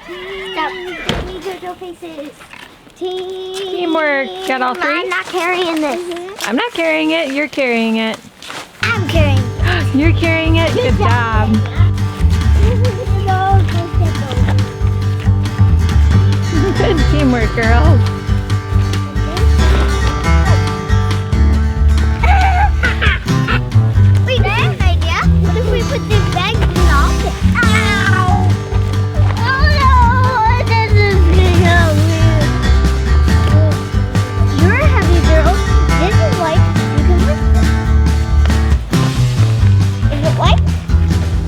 Stop. We JoJo faces. Teamwork. Got all three? I'm not carrying this. I'm not carrying it. You're carrying it. I'm carrying it. You're carrying it? Good job. Good teamwork, girls. Wait, I have an idea. What if we put this bag in the office? Ow! Oh no! This is gonna help me. You're a heavy girl. This is light. You can lift it. Is it light?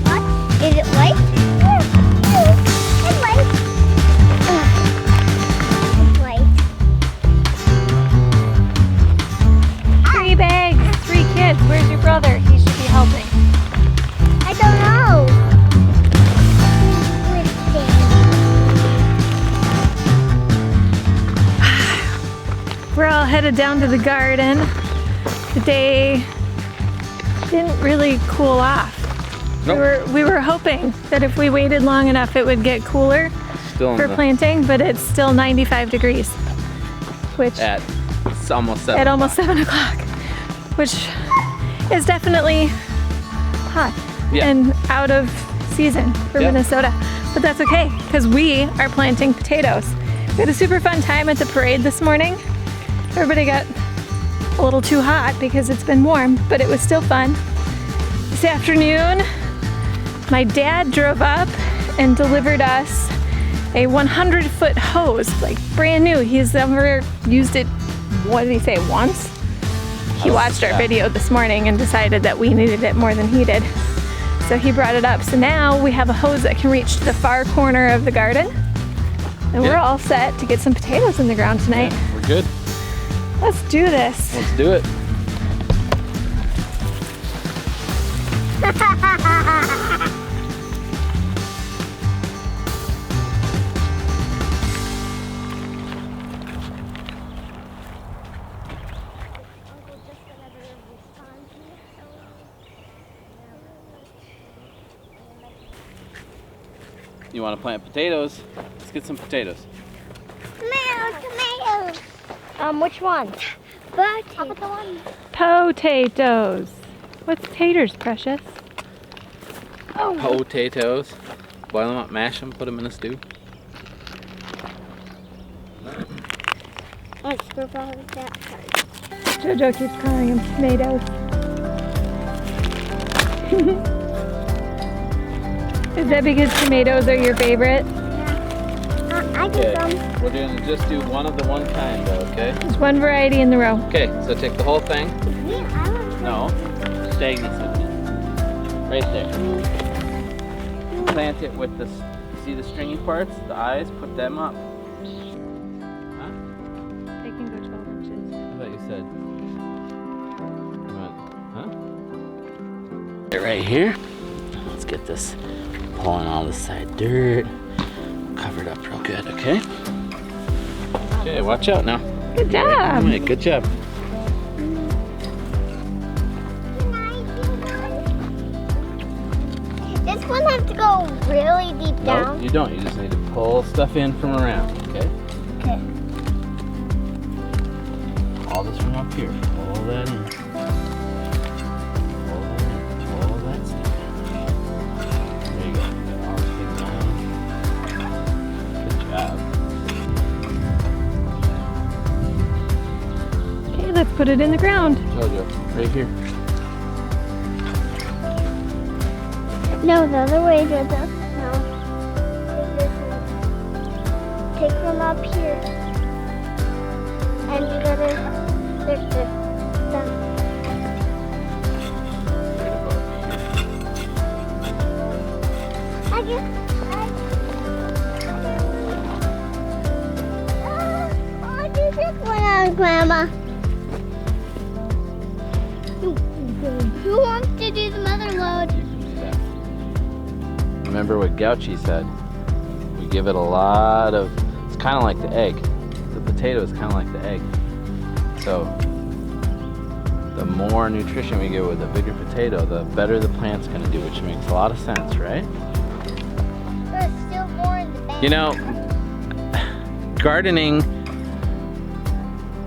What? Is it light? Yes. It's light. It's light. 3 bags, 3 kids. Where's your brother? He should be helping. I don't know. We're all headed down to the garden. The day didn't really cool off. Nope. We were hoping that if we waited long enough it would get cooler Still for planting, but it's still 95 degrees, which it's almost 7 at almost 7 o'clock, which is definitely hot and out of season for Minnesota. But that's okay, because we are planting potatoes. We had a super fun time at the parade this morning. Everybody got a little too hot because it's been warm, but it was still fun. This afternoon, my dad drove up and delivered us a 100-foot hose, like brand new. He's never used it, what did he say, once? He watched our video this morning and decided that we needed it more than he did. So he brought it up. So now we have a hose that can reach to the far corner of the garden. And we're all set to get some potatoes in the ground tonight. Yeah, we're good. Let's do this. Let's do it. You want to plant potatoes? Let's get some potatoes. Tomatoes. Which one? Potatoes. Potatoes. What's taters, precious? Potatoes. Boil them up, mash them, put them in a stew. Let's go about that part. JoJo keeps calling them tomatoes. Is that because tomatoes are your favorite? I do some. We're going to just do one of the one kind though, okay? There's one variety in the row. Okay, so take the whole thing. Yeah, I want No, stay this with me. Right there. Plant it with the, see the stringy parts, the eyes, put them up. Huh? They can go 12 inches. I thought you said. Huh? Right here. Let's get this, pulling all the side dirt. Covered up real good, okay? Okay, watch out now. Good job. All right, good job. This one has to go really deep down. No, you don't. You just need to pull stuff in from around, okay? Okay. All this from up here. Pull that in. Pull that in. Pull that stuff in. There you go. Get all this big down. Good job. Okay, let's put it in the ground. Jojo, right here. No, the other way, Jojo. No. Take from up here. And you gotta lift it down. I just... I'll do this one out, Grandma. Who wants to do the mother load? You can do that. Remember what Gauchi said. We give it a lot of, it's kind of like the egg. The potato is kind of like the egg. So the more nutrition we give with a bigger potato, the better the plant's going to do, which makes a lot of sense, right? There's still more in the bag. You know, gardening,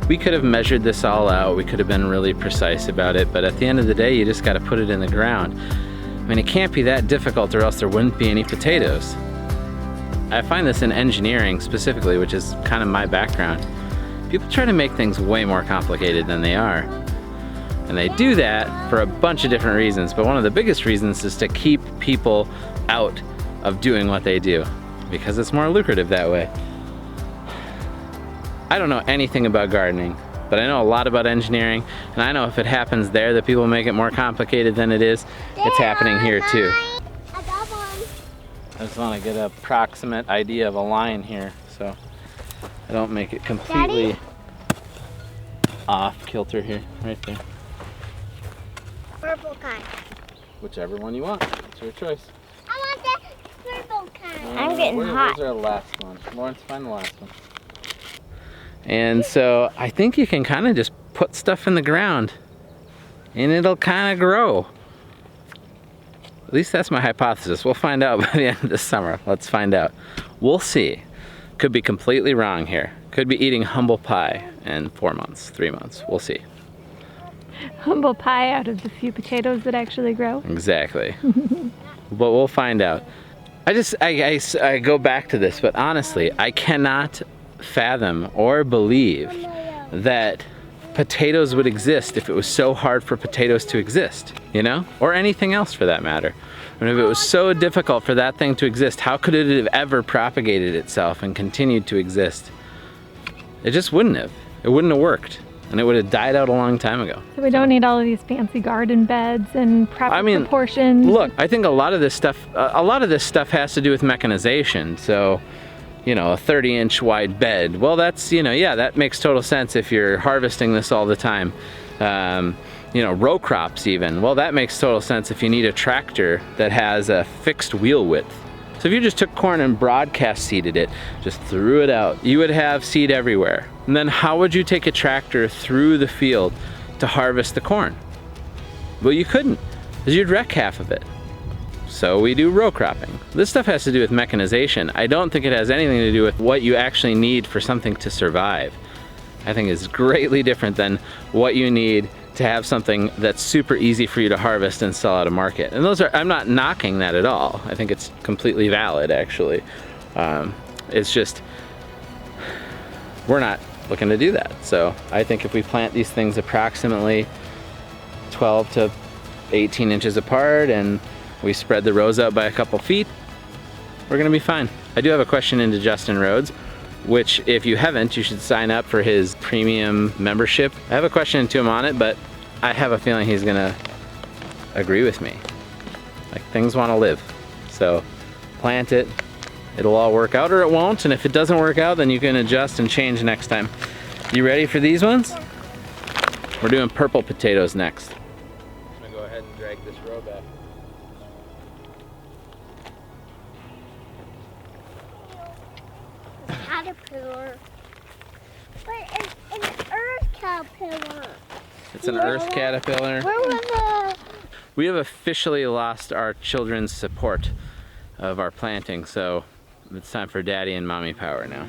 we could have measured this all out. We could have been really precise about it, but at the end of the day, you just got to put it in the ground. I mean, it can't be that difficult or else there wouldn't be any potatoes. I find this in engineering specifically, which is kind of my background. People try to make things way more complicated than they are. And they do that for a bunch of different reasons, but one of the biggest reasons is to keep people out of doing what they do, because it's more lucrative that way. I don't know anything about gardening, but I know a lot about engineering, and I know if it happens there that people make it more complicated than it is, it's happening here too. I got one. I just want to get an approximate idea of a line here, so I don't make it completely off kilter here, right there. Purple kind. Whichever one you want, it's your choice. I want the purple kind. I'm getting hot. Where's our last one? Lawrence, find the last one. And so I think you can kind of just put stuff in the ground and it'll kind of grow. At least that's my hypothesis. We'll find out by the end of the summer. Let's find out. We'll see. Could be completely wrong here. Could be eating humble pie in 4 months, 3 months. We'll see. Humble pie out of the few potatoes that actually grow. Exactly. But we'll find out. I go back to this, but honestly, I cannot fathom or believe that potatoes would exist if it was so hard for potatoes to exist, you know? Or anything else for that matter. And if it was so difficult for that thing to exist, how could it have ever propagated itself and continued to exist? It just wouldn't have. It wouldn't have worked. And it would have died out a long time ago. So we don't need all of these fancy garden beds and proper proportions. Look, I think a lot of this stuff has to do with mechanization. So, you know, a 30-inch wide bed. Well, that's, you know, yeah, that makes total sense if you're harvesting this all the time. You know, row crops even. Well, that makes total sense if you need a tractor that has a fixed wheel width. So if you just took corn and broadcast seeded it, just threw it out, you would have seed everywhere. And then how would you take a tractor through the field to harvest the corn? Well, you couldn't, because you'd wreck half of it. So we do row cropping. This stuff has to do with mechanization. I don't think it has anything to do with what you actually need for something to survive. I think it's greatly different than what you need to have something that's super easy for you to harvest and sell at a market. And those are, I'm not knocking that at all. I think it's completely valid, actually. It's just, we're not looking to do that. So I think if we plant these things approximately 12 to 18 inches apart and we spread the rows out by a couple feet, we're gonna be fine. I do have a question into Justin Rhodes, which if you haven't, you should sign up for his premium membership. I have a question to him on it, but I have a feeling he's gonna agree with me. Like, things wanna live. So plant it, it'll all work out or it won't, and if it doesn't work out, then you can adjust and change next time. You ready for these ones? We're doing purple potatoes next. I'm gonna go ahead and drag this row back. Caterpillar. But it's an earth caterpillar. It's an earth caterpillar. Where was the... We have officially lost our children's support of our planting, so it's time for daddy and mommy power now.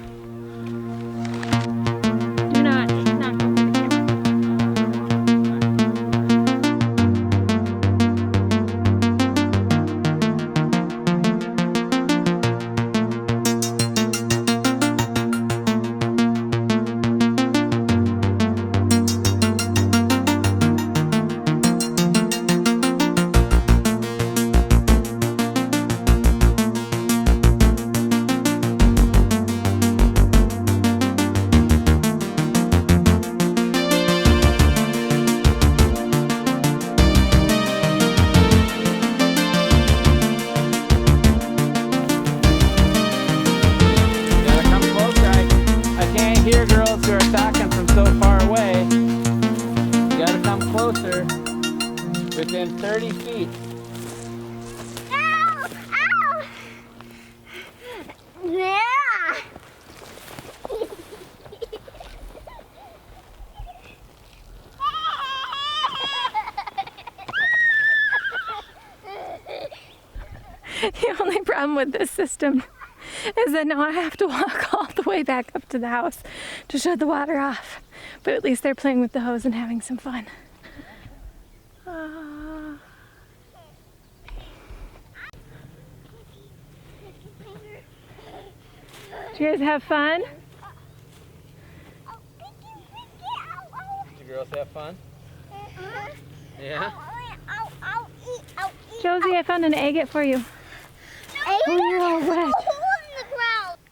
Within 30 feet. Ow! Ow! Yeah! The only problem with this system is that now I have to walk all the way back up to the house to shut the water off. But at least they're playing with the hose and having some fun. Did you guys have fun? Did the girls have fun? Yeah? Josie, I found an agate for you. Oh, you're all wet.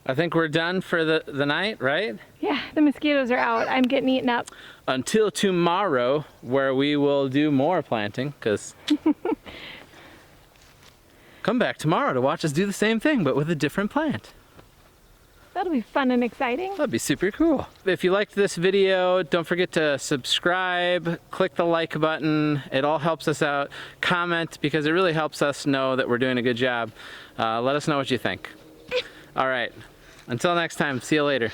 I think we're done for the night, right? Yeah, the mosquitoes are out. I'm getting eaten up. Until tomorrow, where we will do more planting, because come back tomorrow to watch us do the same thing, but with a different plant. That'll be fun and exciting. That'd be super cool. If you liked this video, don't forget to subscribe, click the like button. It all helps us out. Comment, because it really helps us know that we're doing a good job. Let us know what you think. All right, until next time, see you later.